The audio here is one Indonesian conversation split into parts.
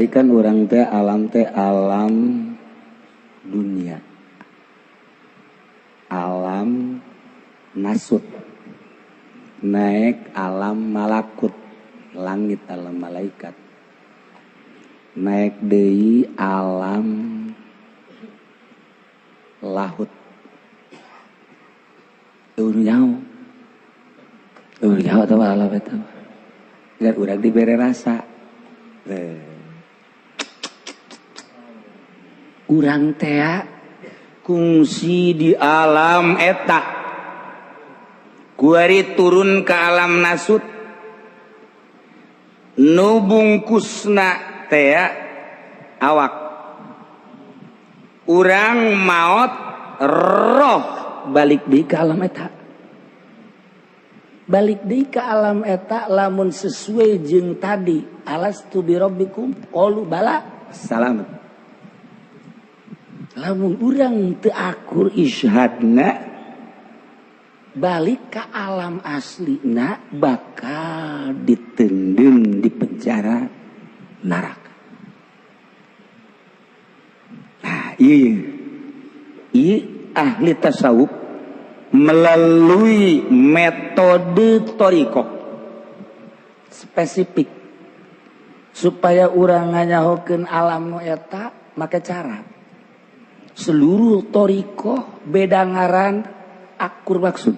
balikan orang teh alam dunia, alam nasut, naik alam malakut, langit alam malaikat, naik deui alam lahut. Nyaho atau alam eta dan urang dibere rasa. Urang teh kungsi di alam eta, kuari turun ke alam nasut, nu bungkusna teh awak. Urang maot roh balik deui ka alam eta. Balik deui ka alam eta lamun sesuai jeung tadi, alastu birabbikum qalu bala, salamet. Lamun urang teu akur isyhadna, balik ka alam aslina bakal diteundeung di penjara neraka. Nah, ieu ahli tasawuf melalui metode thariqah spesifik supaya urang nganyahokeun alam nu eta make cara. Seluruh thariqah beda ngaran akur maksud.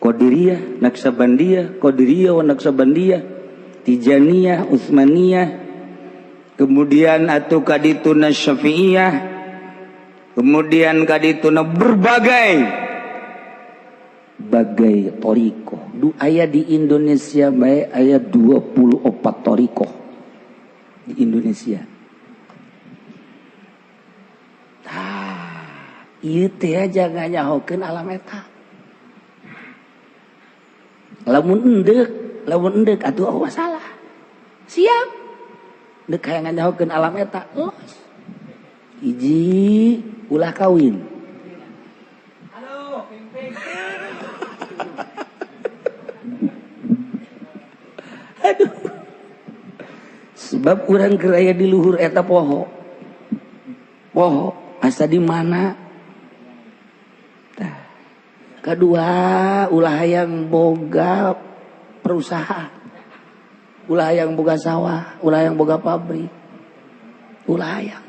Qadiriyah, Naqsabandiyah, Qadiriyah wa Naqsabandiyah, Tijaniyah, Utsmaniyah, kemudian atuh kadituna Syafi'iyah, kemudian kadituna berbagai thariqah. Aya di Indonesia bae aya 24 thariqah di Indonesia. Ieu teh jangan nyahokeun alam eta. Lamun endek atuh oh masalah. Siap. Deuk hayang nyahokeun alam eta. Hiji ulah kawin. Halo, ping-ping. Aduh. Sebab urang keur aya di luhur eta poho. Poho asa di mana? Kedua, ulah hayang boga perusahaan, ulah hayang boga sawah, ulah hayang boga pabrik, ulah hayang.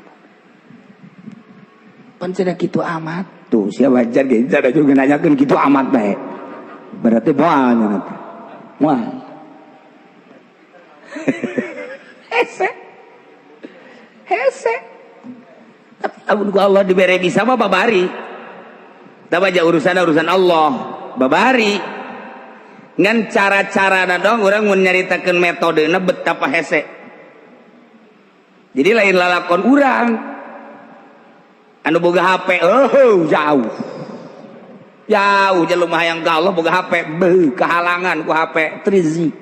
Pancena kitu amat. Tuh, sia wajar ge cara juga nanyakeun kitu amat bae. Berarti moal nya teh. Moal. Hese. Tapi amun ku Allah dibere bisa mah babari. Tabaja urusan Allah babari ngan cara-cara dong orang mun nyaritakeun metodena betapa hese. Jadi lain lalakon urang anu boga HP jauh jelema hayang ka Allah boga HP kehalangan ku HP 3G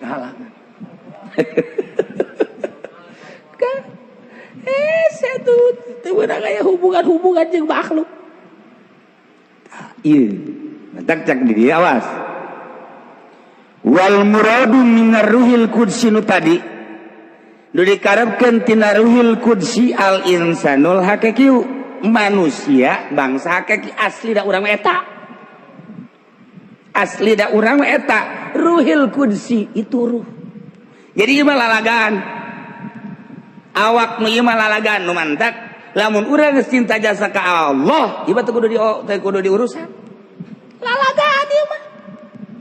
kehalangan. Satu beunang aya hubungan jeung makhluk. Ieu matak cak di dieu awas. Wal muradu minar ruhil qudsi nu tadi nu dikarepkeun tina ruhil qudsi al insanul haqiqiyu, manusia bangsa hakiki asli da urang eta. Asli da urang eta ruhil qudsi itu ruh. Jadi ieu mah lalagaan. Awak nu ieu mah lalagaan nu mantak. Lamun urang geus cinta jasa ka Allah, ieu teh kudu diurusan. Lalagaan ieu mah.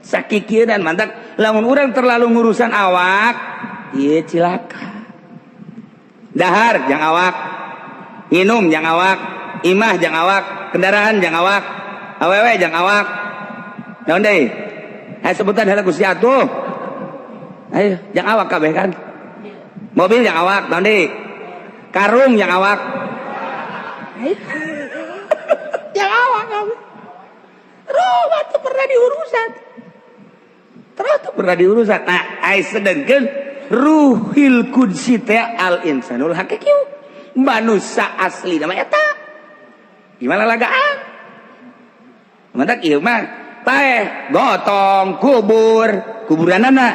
Sakikieun mantak lamun urang terlalu ngurusan awak, ieu cilaka. Dahar jang awak, minum jang awak, imah jang awak, kendaraan jang awak, awewe jang awak. Naon deui? Aya sebutan heula Gusti atuh. Ayo, jang awak kabeh kan? Mobil jang awak, naon deui? Karung jang awak. Yang awak kamu roh batu pernah diurusan. Nah ai sedengkeun ruhil qudsi teh al insanul haqiqiyu, manusia asli nama eta gimana lagaan mantak ieu mah teh gotong kuburanana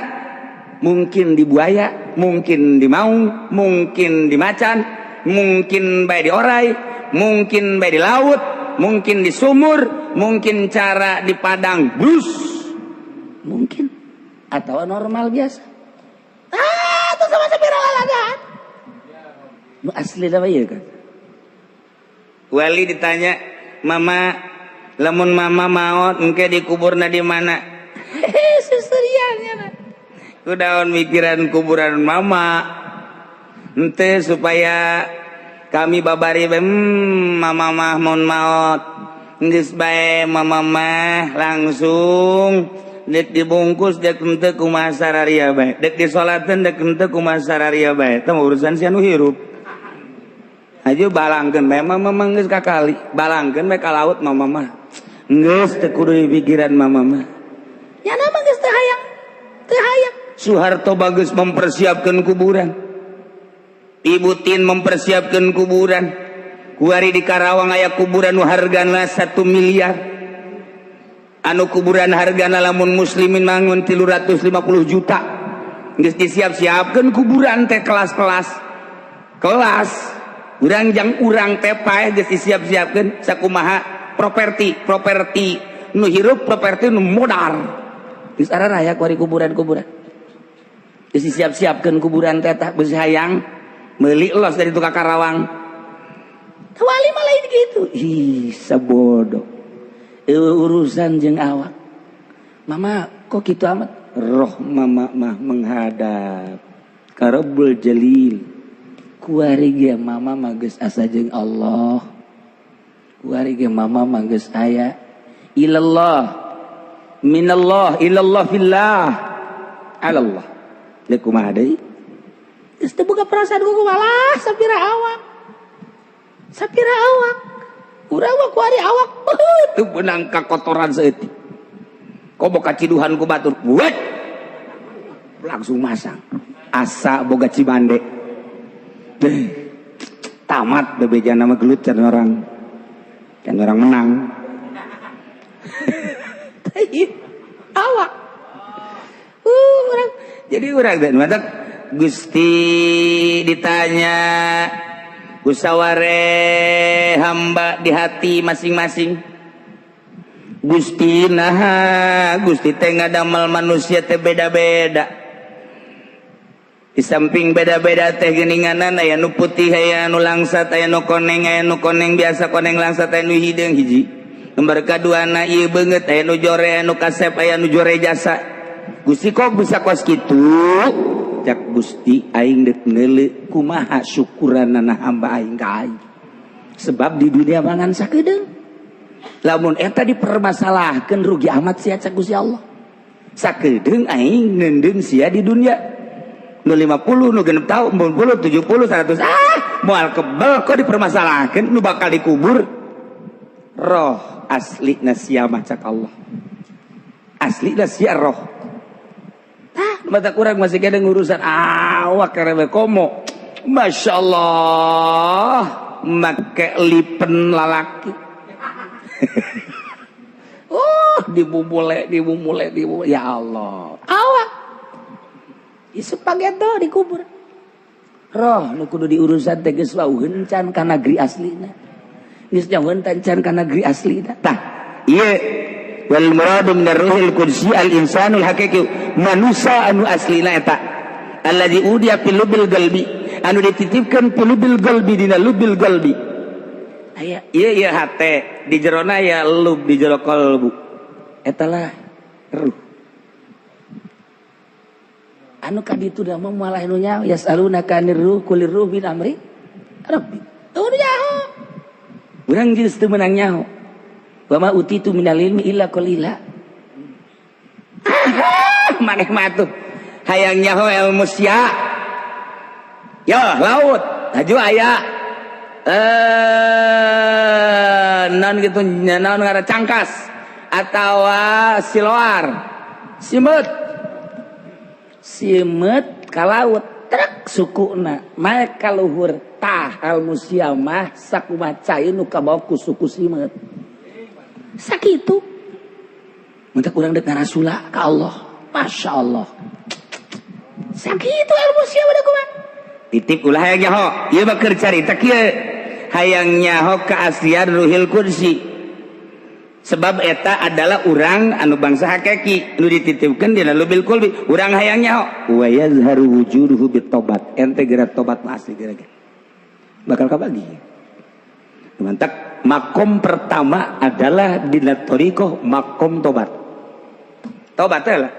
mungkin di buaya, mungkin di maung, mungkin di macan, mungkin bae di orai, mungkin bae di laut, mungkin di sumur, mungkin cara di padang bus, mungkin atau normal biasa. Itu sama sepira lalagan. Nu asli apa ya kan? Wali ditanya, "Mama, lamun mama maot engke dikuburna di mana?" Susuriannya. Kudaon mikiran kuburan mama. Ente supaya kami babari mama mah mun maot. Geus bae mama mah langsung dek dibungkus dek henteu kumaha sararia bae. Dek disolateun dek henteu kumaha sararia bae. Tah urusan si anu hirup. Aju balangkeun bae mama mah geus kakali. Balangkeun bae ka laut mama mah. Geus teu kudu pikiran mama mah. Ya nama geus teu hayang. Teu hayang. Soeharto bagus mempersiapkan kuburan. Ibu Tin mempersiapkan kuburan. Kuari di Karawang aya kuburan nu hargana 1 miliar. Anu kuburan hargana lamun muslimin mangun 350 juta. Geus disiap-siapkeun kuburan teh kelas-kelas. Kelas. Urang jang urang teh paeh geus disiap-siapkeun sakumaha properti nu hirup properti nu modal. Geus araraya kuari kuburan-kuburan. Disiap-siapkan kuburan tetah besi hayang meuli los dari tukang Karawang. Wali malah ini gitu. Ih, sabodo. Urusan jeung awak. Mama, kok gitu amat? Roh mama mah menghadap ka Rabbul Jalil. Kuari ge mama mah geus asa jeung Allah. Kuari ge mama mah geus aya ilallah minallah ilallah fillah alallah. Dek kumaha deui? Geus teu boga perasaan ku malah sapira awak. Sapira awak. Urang mah ku ari awak teu beunang ka kotoran saeutik. Kobo kaciduhan ku batur. Buat. Langsung masang. Asa boga Cimande. Tamat bebejan nama gelut can orang. Can orang menang. Awak. Urang jadi urang teh matak Gusti ditanya kusaware hamba di hati masing-masing. Gusti naha Gusti teh ngadamel manusia teh beda-beda. Di samping beda-beda teh geuninganan aya nu putih aya nu langsat aya nu koneng biasa koneng langsat aya nu hideung hiji. Nomor kaduana ieu beungeut aya nu jore aya nu kasep aya nu jore jasa. Gusti kok bisa kos kitu? Cak Gusti aing deuk neuleuh kumaha syukuranna hamba aing ka aing. Sebab di dunia mangan sakedeung. Lamun eta dipermasalahkeun rugi amat sia cak Gusti Allah. Sakedeung aing ngeundeung sia di dunia. Nu 50, nu 6 taun, 40, 70, 100. Moal kebel kok dipermasalahkeun nu bakal dikubur. Roh aslina sia mah cak Allah. Aslina sia roh. Mata kurang masih ada urusan awak karena komo. Masya Allah, make lipen lalaki. Dibumule. Ya Allah, awak. Ispageto dikubur. Roh, nu kudu diurusan teges wauheun can ka negeri aslina. Geus nyaweun can ka negeri aslina. Tah, ieu wal muradu min ar-ruhil qudsi al-insanul haqiqi manusia anu aslina eta alladzi udiya fil lubil qalbi anu dititipkeun fil lubil qalbi dina lubil qalbi aya ieu hate di jerona ya lub di jero kalbu eta lah ruh anu kaditu da mah malah anu nyaho yasaluna kanir ruh kulir ruh bin amri rabbi teu nyaho urang geus teu meunang nyaho. Wa ma utitu minal ilmi illa qalila. Maneh mah tuh hayang nyaho ilmu sia. Yo laut, haju aya naon gitu naon ngaran cangkas atawa siloar. Simet ka laut trek sukuna mae ka luhur tah ilmu sia mah sakumaha cai nu kabawa ku suku simet. Sakitu minta kurang dek ngarasula ka Allah. Masya Allah sakitu ilmu sia udah kumaha titip ulah hayang nyaho ieu mah keur carita kieu hayang nyaho keaslian ruhil kursi sebab eta adalah urang anu bangsa hakiki nu dititipkeun dina lubil qalbi urang hayang nyaho wa yazharu wujuduhu bitobat ente gerak tobat asli gerak bakal kabagi mantap makom pertama adalah dina thariqah makom tobat lah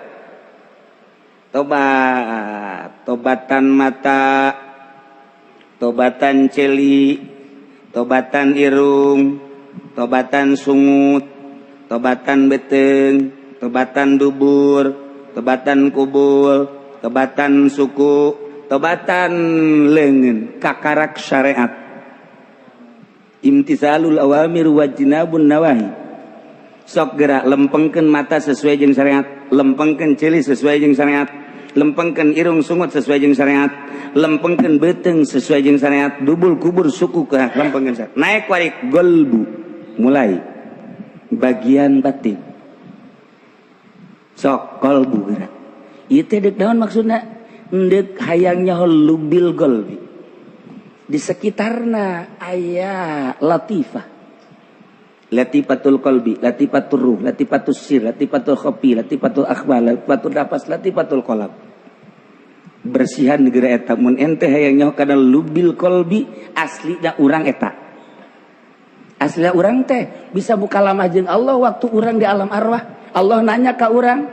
tobatan mata tobatan celi tobatan irung tobatan sungut tobatan beteng tobatan dubur tobatan kubul tobatan suku tobatan leungeun kakarak syariat imtisalul awamir wajtinabun nawahi sok gerak lempengkeun mata sesuai jeung syariat lempengkeun ceuli sesuai jeung syariat lempengkeun irung sungut sesuai jeung syariat lempengkeun beteng sesuai jeung syariat dubul kubur suku ke lempengkeun syariat naik warik golbu mulai bagian batin sok kolbu gerak ieu teh deuk naon maksudna deuk hayangnya lubil golbi di sekitarna aya latifah latifatul qalbi latifatul ruh latifatul sir latifatul khafi latifatul akhbar latifatul nafas latifatul qalb bersihan negara eta mun ente hayang nyaho kana lubil qalbi aslina urang eta aslina urang teh bisa mukalamah jeung Allah waktu urang di alam arwah Allah nanya ka urang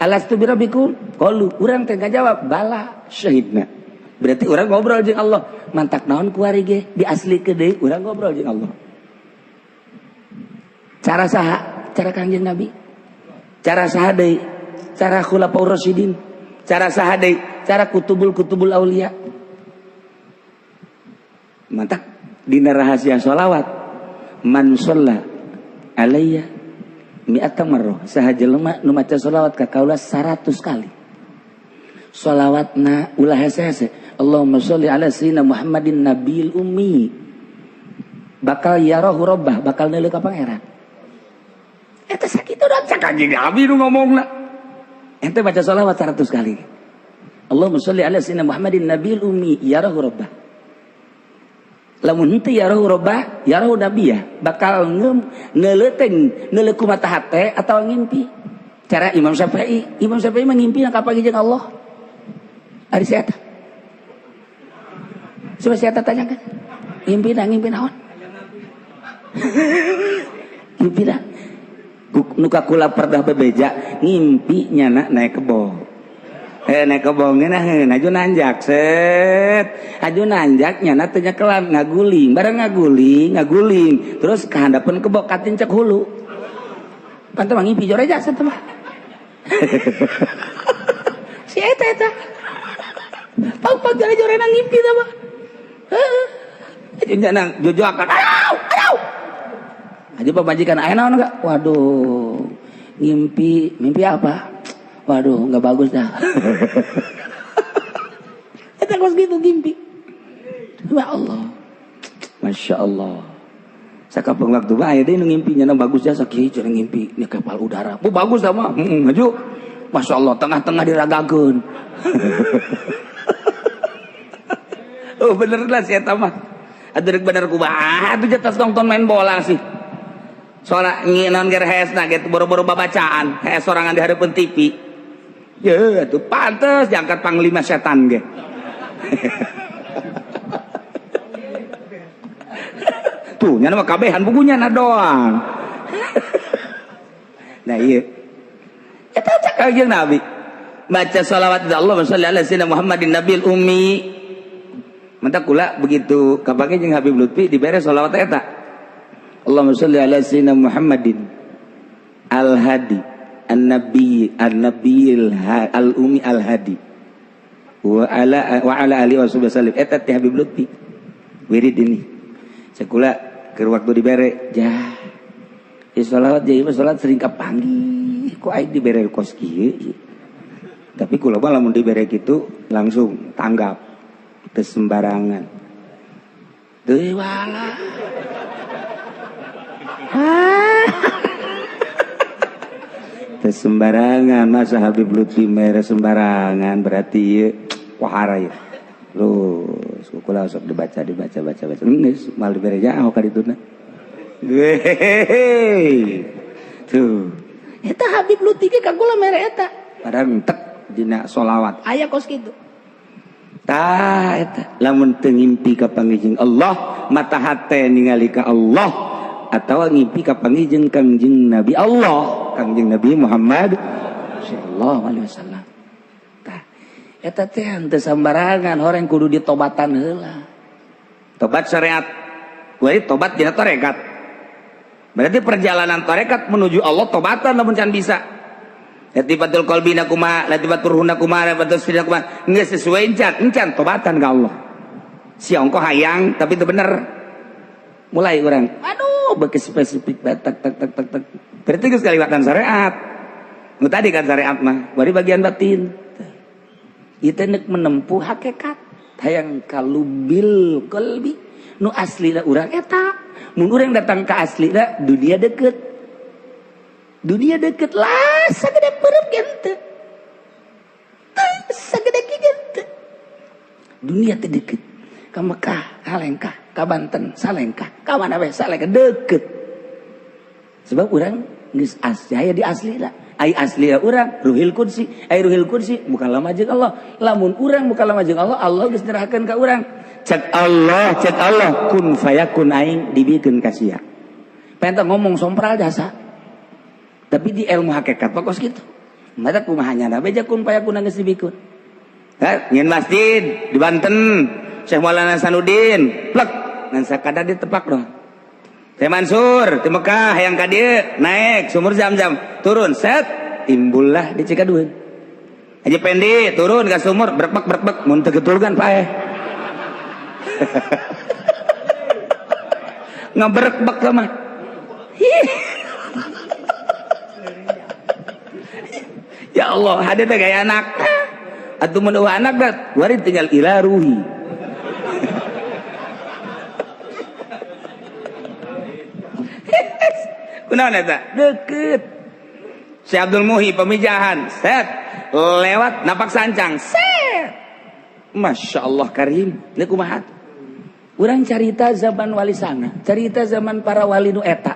alastu birabbikum qalu urang teh ngajawab bala syahidna berarti urang ngobrol jeung Allah mantak naon kuari ge di asli ke deui urang ngobrol jeung Allah cara saha cara kanjeng Nabi cara saha deui cara khulafaur rasyidin cara saha deui cara kutubul aulia mantak dina rahasia sholawat man shalla alayya mi'ata marrah saha jelema nu maca sholawat ka kaula 100 kali sholawatna ulah hese Allahumma sholli ala sayyidina Muhammadin nabiyil ummi bakal yarahu rabbah bakal neuleuh ka pangeran eta sakitu dan sakanjing Nabi nu ngomongna ente baca sholawat 100 kali Allahumma sholli ala sayyidina Muhammadin nabiyil ummi yarahu rabbah lamun henteu yarahu rabbah yarahu nabiyah bakal neuleuh ku mata hate atawa ngimpi cara Imam Syafi'i mah ngimpi ka pagi jeung Allah ari si eta coba si eta tanyakan ngimpi naon ngimpi na nuka kula perdah bebeja ngimpi nyana naik kebo naik kebo ngeunaheun aju nanjak set aju nanjak nyana teu nyakelan ngaguling bareng ngaguling terus ka handapeun kebo katincek hulu pan teh ngimpi joreja set mah si eta pang jore-jorena ngimpi teh mah aju nyana jojoakan ayo aja pemajikan aya naon enggak waduh mimpi apa waduh enggak bagus dah eta kos gitu ngimpi ya Allah Masya Allah sakapeung waktu mah aya deui nu ngimpinya na bagus dah sakieu cenah ngimpi nya kapal udara bu bagus dah mah maju Masya Allah tengah-tengah diragakeun oh bener lah si eta mah adeurek bener kumaha atuh jetas nonton main bola sih soalnya nginan ger hesna gitu boro-boro babacaan kayak sorangan di hadapan TV ya tuh pantes diangkat panglima setan ge tuh nyana mah kabehan bukunya na doang nah iya eta cak kanjeng Nabi baca sholawat Allahumma sholli ala sayyidina Muhammadin nabiyil ummi mantap kula begitu kapake jeung Habib Lutfi dibere sholawat eta Allahumma sholli ala sayyidina Muhammadin al-hadi an-nabi al-nabiyil al-ummi al-hadi wa ala alihi wasallam eta teh Habib Lutfi wirid ini sakula keur waktu dibere jah sholawat jadi sholawat sering kapanggih ku aing dibere kos kieu tapi kula mah lamun dibere kitu langsung tanggap teu sembarangan teu wala teu sembarangan masa Habib Lutfi mere sembarangan berarti ieu wahara ya lu kula sok dibaca geus mal dibereja oh ka dituna tuh eta Habib Lutfi ge kagula mere eta padahal entek dina sholawat aya kos kitu tah eta lamun teu ngimpi ka pangijing Allah mata hate ningali ka Allah atawa ngimpi ka pangijing Kangjeng Nabi Allah Kangjeng Nabi Muhammad sallallahu alaihi wasallam tah eta teh henteu sambarangan horeng kudu ditobatan heula tobat syariat kuwi tobat dina tarekat berarti perjalanan tarekat menuju Allah tobatan lamun can bisa. Latifatul qalbina kuma, latifatul ruhuna kuma, latifatul sirina kuma, geus sesuai encan tobatan ka Allah. Si ongko hayang tapi itu bener. Mulai orang, aduh beuki spesifik tak. Berarti geus kaliwatan syariat. Nu tadi kan syariat mah, bari bagian batin. Ieu teh menempuh hakikat hayang kalubil qalbi nu aslina urang eta. Mun urang datang ke asli da dunia deket lah sagede perep gente sagede gente dunia teh deket ka Mekah halengkah ka Banten salengkah ka mana we salengkah deket sebab urang geus asli aya di asli da ai asli urang ruhil qudsi ai ruhil qudsi bukan lama jeung Allah lamun urang bukan lama jeung Allah Allah geus nyerahkeun ka urang cek Allah kun fayakun aing dibikeun ka sia pengen ngomong sompral jasa tapi di ilmu hakikat pokos gitu mata kumaha nya beja kun fayakun geus dibikeun nyen masjid di Banten Syekh Maulana Sanudin plek ngan sakada ditepak dong Teh Mansur di Mekah hayang ka dieu naik sumur Zam-Zam turun set timbullah di Cikadueun Haji Pendi turun ka sumur berpek mun teu getulgan paeh ngeberekbek sama ya Allah ada teh gaya anak atuh mun anak dah wari tinggal ila ruhi kunaon eta deukeut Si Abdul Muhi pemijahan set lewat napak sancang set Masya Allah karim lihat kumaha urang carita zaman wali sanga carita zaman para wali nu eta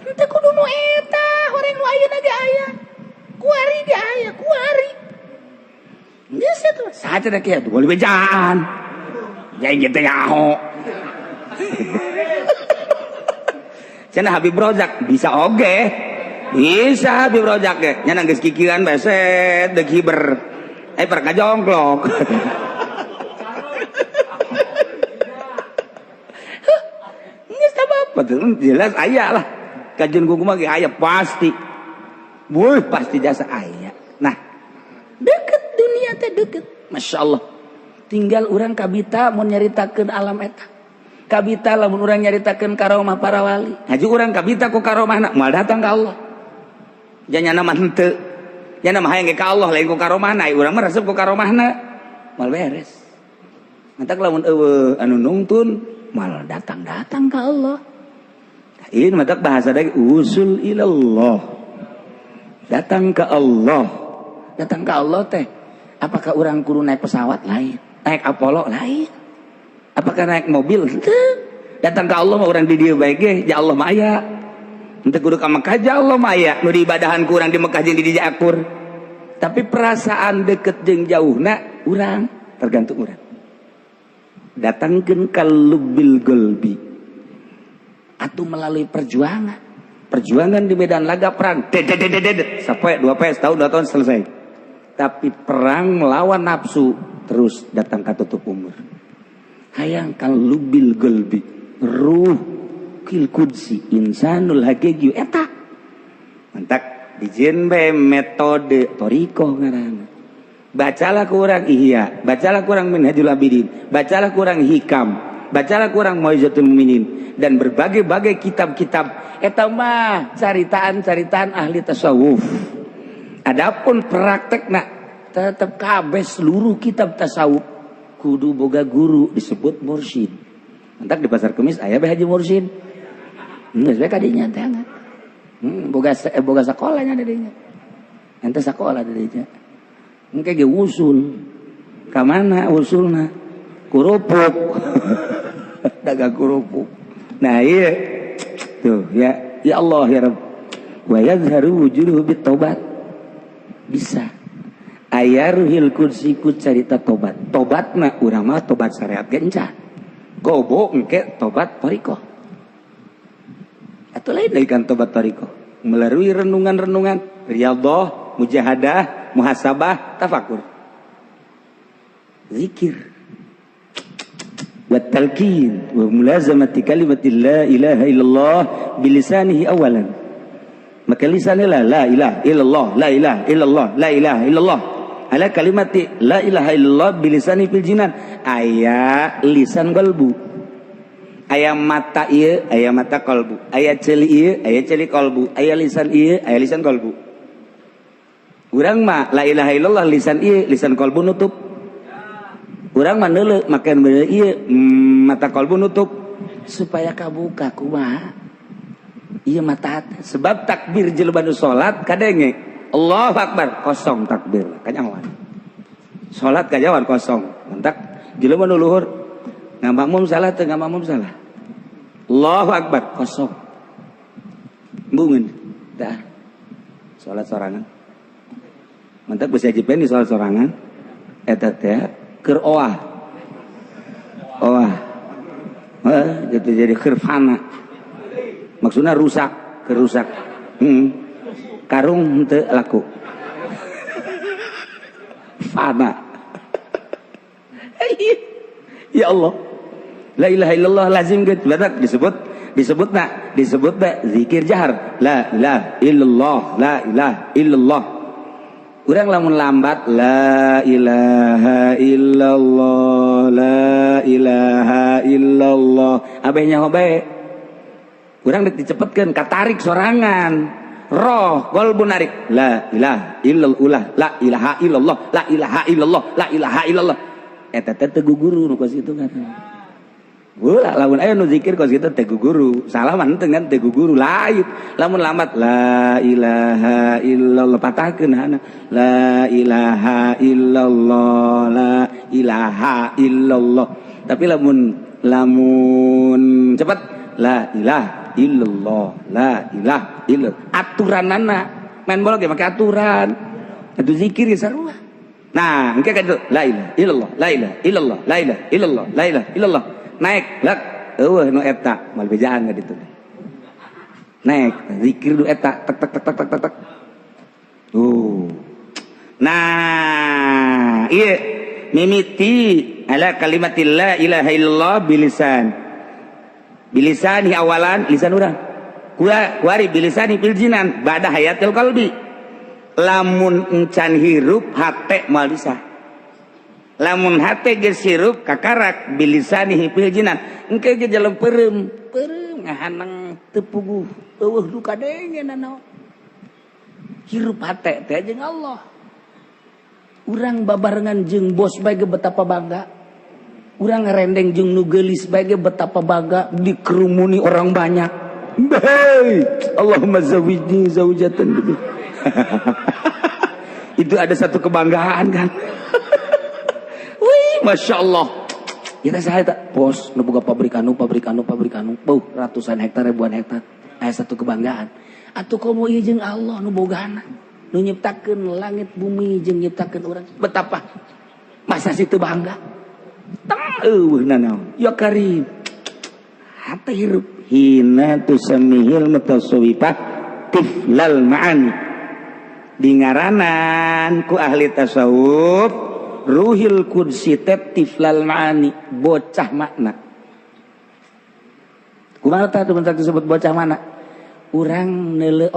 henteu kudu nu eta horeng nu ayeuna ge aya kuari ge aya kuari geus eta saha teh kieu wali bejaan jadi teh nyaho cenah Habib Rozak bisa oge bisa Habib Rozak ge nya geus kikiran bae set deuk hiber perka jongklok jelas ayah lah kajian gua mah ayah pasti pasti jasa ayah nah deket dunia teh deket Masya Allah tinggal orang kabita mau nyaritakeun alam eta kabita lamun orang nyaritakeun karomah para wali haji orang kabita ku karomahna mal datang ka Allah janya nama henteu jana mah hayang ka Allah lain ku karomahna urang mah resep ku karomahna mal beres mantak lamun eueuh anu nungtun mal datang ka Allah. Ini mata bahasa dari usul ilallah datang ke Allah teh apakah orang kudu naik pesawat lain naik Apollo lain apakah naik mobil datang ke Allah mah orang di dieu bae ge ya Allah maya henteu kudu ka Mekah ja Allah maya nu di ibadahan kurang di Mekah jeung di dieu akur tapi perasaan deket jeung jauhna urang tergantung urang datangkeun ka lubil qalbi atau melalui perjuangan di medan laga perang sampai 2 tahun 2 tahun selesai tapi perang melawan nafsu terus datang ke tutup umur hayang kan lubil qalbi ruh kil qudsi insanul haqiqi eta mantak dijieun bae metode toriko ngaranna bacalah kurang ihya bacalah kurang minhajul abidin bacalah kurang hikam bacalah kurang mau'izatul mukminin dan berbagai-bagai kitab-kitab eta mah caritaan-caritaan ahli tasawuf adapun praktekna tetep kabeh seluruh kitab tasawuf kudu boga guru disebut mursyid entak di pasar kemis aya bae haji mursyid geus bae kadinya teh boga sakolahnya di dinya ente sakolah di dinya engke ge usul Ka mana usulna? Kurupuk. Dagang kurupuk. Nah, iya. Tuh, ya Allah ya Rabb. Wa yazharu wujuduhu bitaubat. Bisa. Ayaruhil kursi ku carita tobat. Tobat mah urang mah tobat syariat genca. Gobo engke tobat toriko. Atau lain dari kan tobat toriko. Melalui renungan-renungan riyadhah, mujahadah, muhasabah, tafakur. Zikir. Wa talqin wa mulazamati kalimati la ilaha illallah bilisanihi awalan. Maka lisannya la ilaha illallah, la ilaha illallah, la ilaha illallah. Ala kalimati la ilaha illallah bilisani fil jinan. Aya lisan kalbu. Aya mata ieu, aya mata kalbu. Aya ceuli ieu, aya ceuli kalbu. Aya lisan ieu, aya lisan kalbu. Urang mah la ilaha illallah lisan ieu, lisan kalbu nutup. Urang mah neuleuh makan bener ieu, mata kalbu nutup supaya kabuka kumaha. Ieu mata sebab takbir jelema nu salat kadenge Allahu Akbar kosong takbir kanyawan. Salat kajawan kosong. Mentak jelema nu luhur ngamakmum salah teu ngamakmum salah. Allahu Akbar kosong. Bungeun tah. Salat sorangan. Mentak bisa jipen di salat sorangan eta teh keur oah. Oah. Jadi keur fana. Maksudnya rusak, kerusak. Karung henteu laku. Fana. Ya Allah. La ilaha illallah lazim geus badak disebut zikir jahar. La ilaha illallah, la ilaha illallah. Urang lamun lambat la ilaha illallah, la ilaha illallah. Abehnya hobe. Urang dicepetkeun katarik sorangan. Roh qalbu narik la ilaha illallah, la ilaha illallah, la ilaha illallah, la ilaha illallah. Eta teh teu guguru nu kos kitu kan. Ulah lamun aya nu zikir kos kitu teu guguru. Salah mah teu kan teu guguru lain. Lamun lambat la ilaha illallah patahkeun hana. La ilaha illallah, la ilaha illallah. Tapi lamun cepat la ilaha illallah, la ilaha illallah. Aturanana main bola ge make aturan. Itu zikir sarua. Nah, engke ka la ilaha illallah, la ilaha illallah, la ilaha illallah, la ilaha illallah. Naik lak eueuh nu eta mal bejaan ka ditu. Naik zikir nu eta tek tek tek tek tek tek. Nah, ieu mimiti ala kalimatil la ilaha illallah bilisan. Bilisani awalan lisan urang. Kuari bilisani fil jinan ba'da hayatil qalbi. Lamun encan hirup hate moal lisan. Lamun hate geus hirup kakarak bilisani fil jinan. Engke ge jalem peureum ngahanang teu puguh. Eueuh du kadenge nanaon. Hirup hate teh jeung Allah. Urang babarengan jeung bos bae ge betapa bangga. Urang ngerendeng jeung nu geulis bae ge betapa bangga dikerumuni orang banyak. Hei, Allahumma zawijni zaujatan gitu. Itu ada satu kebanggaan kan. Wih, Masya Allah. Kita saya tak bos nu boga pabrik anu. Ratusan hektar, ribuan hektar. Aya satu kebanggaan. Atuh komo ieu jeung Allah nu bogana. Nu nyiptakeun langit bumi jeung nyiptakeun urang. Betapa masa situ bangga. Nanaon ya karim hati hirup hina tusamihil mutasawwifah tiflal ma'ani dingaranan ku ahli tasawuf ruhil qudsi tiflal ma'ani bocah makna. Kumaha tah teman disebut bocah mana? Urang neuleuh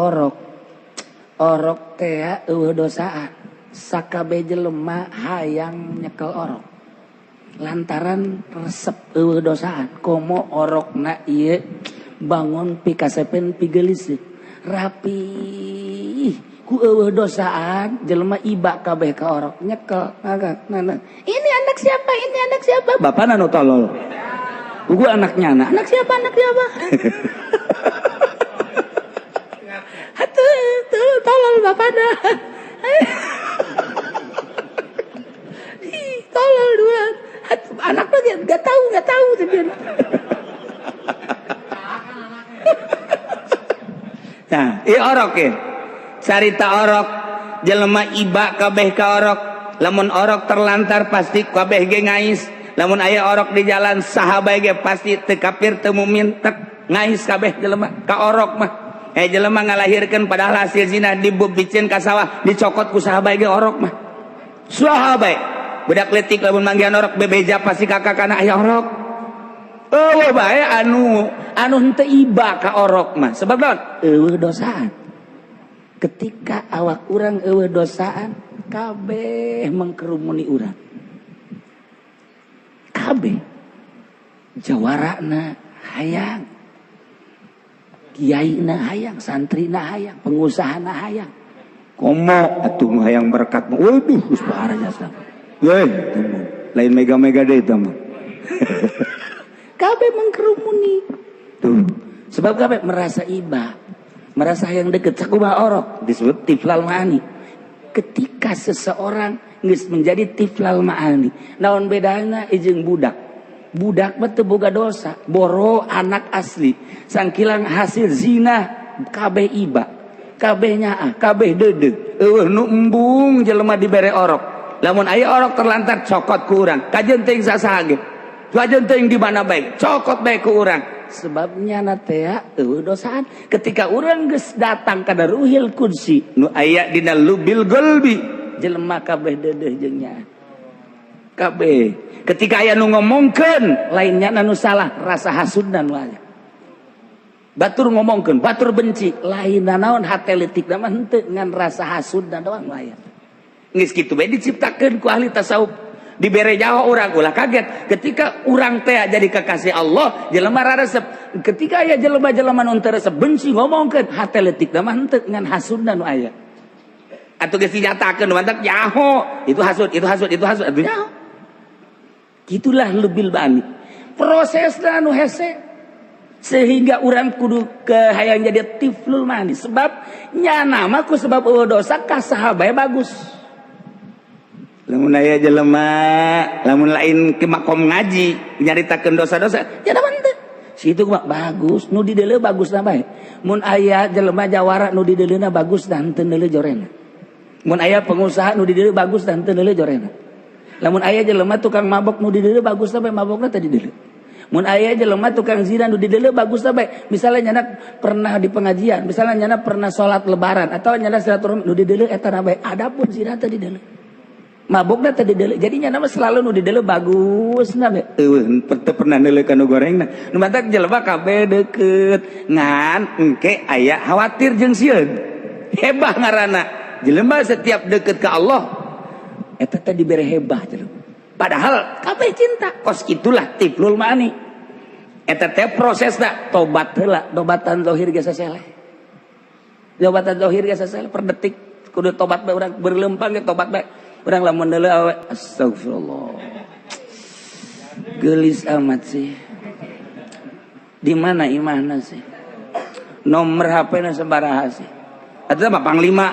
orok teh eueuh dosaan sakabeh jelema hayang nyekel orok lantaran resep eueuh dosaan komo orokna ieu bangun pikasepen pigelis rapi ku eueuh dosaan jelema iba kabeh ka orok nyekel nah. Ini anak siapa bapana nu tolol ugu anaknya anak siapa tolol bapana tolol dua. Anak lagi nggak tahu tapi. Nah, orok ya. Carita orok, jelema iba kabeh ka orok. Lamun orok terlantar pasti kabeh ge ngais. Lamun aya orok di jalan sahabat ge pasti teu kafir teu mukmin tek ngais kabeh jelema ka orok mah. Jelema ngalahirkeun padahal hasil zina dibubicin ka sawah dicokot ku sahabat ge orok mah. Sahabat budak leutik lamun manggihan orok bebeja pasti kakak kana aya orok. Eueuh bae anu henteu iba ka orok mah. Sebab naon? Eueuh dosaan. Ketika awak urang eueuh dosaan, kabeh mengkerumuni urang. Kabeh. Jawarana hayang. Kiaina hayang, santrina hayang, pengusahana hayang. Komo atuh hayang berkat. Waduh, geus parahnya sama. Lain mega-mega deui tah mah. Kabeh mengkerumuni. Tuh. Sebab kabeh merasa iba, merasa yang deket. Sakumaha orok disebut tiflal ma'ani. Ketika seseorang geus menjadi tiflal ma'ani, naon bedana jeung budak? Budak mah teu boga dosa, boro anak asli, sangkilang hasil zina kabeh iba, kabeh nyaah, kabeh deudeg. Eueuh nu embung jelema dibere orok. Lamun aya orok terlantar cokot ku urang, kajeun teuing sasaha ge. Kajeun teuing di mana bae, cokot bae ku urang. Sebabnya na teh eueuh dosaan. Ketika urang geus datang kana ruhil qudsi nu aya dina lubil qalbi, jelema kabeh deudeh jeung nyaah. Kabeh. Ketika aya nu ngomongkeun lainnya anu salah, rasa hasudna nu aya. Batur ngomongkeun, batur benci, lainna naon hate leutikna mah henteu ngan rasa hasudna doang aya. Geus kitu bae diciptakeun ku ahli tasawuf. Dibere nyawa urang ulah kaget ketika urang teh jadi kekasih Allah, jelema raresep. Ketika aya jelema-jelema nu teu resep benci ngomongkeun, hate leutikna mah henteu ngan hasudna nu aya. Atuh geus dinyatakeun mantap nyaho, itu hasud atuh nyaho. Gitulah lubil bani. Prosesna anu hese sehingga urang kudu hayang jadi tiflul mani. Sebab nyana mah ku sebab eueuh dosa ka sahabae bagus. Lamun aya jelema lamun lain ke makom ngaji nyaritakeun dosa-dosa, ya da teu. Situ mah bagus, nu di deuleu bagusna bae. Mun aya jelema jawara nu di deuleuna bagus dan teu deuleu jorena. Mun aya pengusaha nu di deuleu bagus dan teu deuleu jorena. Lamun aya jelema tukang mabok nu di deuleu bagusna bae mabokna teh di deuleu. Mun aya jelema tukang zina nu di deuleu bagusna bae. Misalnya nyana pernah di pengajian, misalnya nyana pernah salat lebaran atau nyana silaturahmi nu di deuleu eta na bae. Adapun zina teh di deuleu. Mabokna teh di deuleu. Jadi nyana mah selalu nu di deuleu bagusna bae. Eueuh teu pernah deuleu ka nu gorengna. Nu matak jelema kabeh deukeut ngan engke aya khawatir jeung sieun. Hebah ngaranna. Jelema setiap deukeut ka Allah eta teh dibere hebah jelema. Padahal kabeh cinta. Kos itulah tiflul mani. Eta teh prosesna tobat heula, tobatan zahir ge saseleh. Tobatan zahir ge saseleh per detik kudu tobat bae urang berlempang ge tobat bae. Urang lamun deuleu awe astagfirullah. Gelis amat sih. Di mana imanna sih? Nomor HP-na sabaraha sih? Eta mah panglima.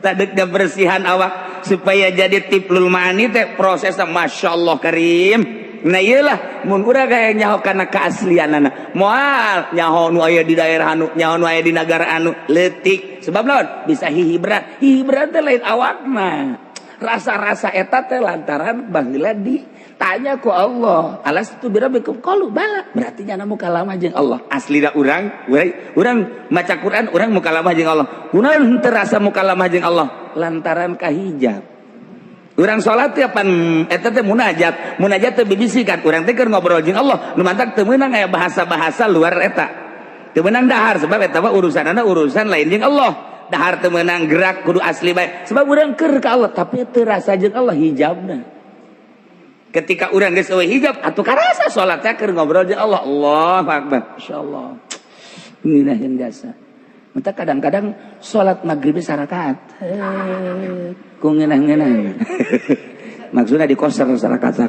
Tadek kebersihan awak supaya jadi tiflul mani teh prosesnya masya Allah karim. Nah iyalah mun urang kayak nyaho kana keaslianana moal nyaho nu aya di daerah anu nyaho nu aya di negara anu leutik sebab naon bisa hihi berat teh lain awakna rasa-rasa eta teh lantaran baheula ditanya ku Allah alastu birabbikum qalu bala berarti nya mukalamah jeung Allah aslina urang maca Quran urang mukalamah jeung Allah kunaon henteu rasa mukalamah jeung Allah lantaran kahijab. Urang salat teh pan eta teh munajat teh bibisikan urang teh keur ngobrol jeung Allah nu mantak teu meunang aya bahasa-bahasa luar eta teu meunang dahar sebab eta mah urusanana urusan lain jeung Allah dahar teu meunang gerak kudu asli bae sebab urang keur ka Allah tapi teu rasa jeung Allah hijabna ketika urang geus eueuh hijab atuh karasa salat teh keur ngobrol jeung Allah Allahu akbar insyaallah nginah jeung jasa entah kadang-kadang salat maghrib sarakaat ku ngeunah-ngeunah maksudnya di koser sarakaat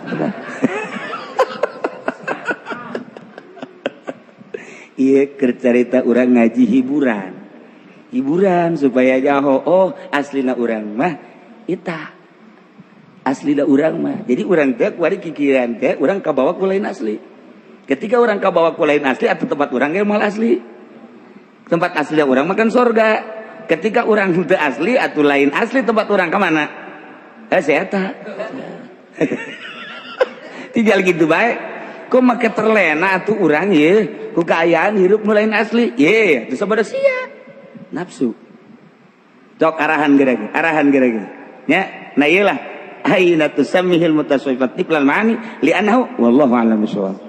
iya keur carita urang ngaji hiburan hiburan supaya jauh. Oh aslina urang mah ita aslina urang mah. Jadi urang teh kuari kikiran teh urang kabawa ku lain asli. Ketika orang kabawa ku lain asli atau tempat urang ge mal asli. Tempat asli urang makan surga. Ketika urang teu asli atau lain asli tempat urang ka mana? Saya eta. Tinggal gitu baik. Kok make terlena atuh urang ye ku kaayaan hirup nu lain asli. Ye, teu sabada sia. Nafsu. Cok arahan gerege. Ya, nah iyalah aina tusammihil mutasawwifat tiklal ma'ani li annahu wallahu a'lam bishawab.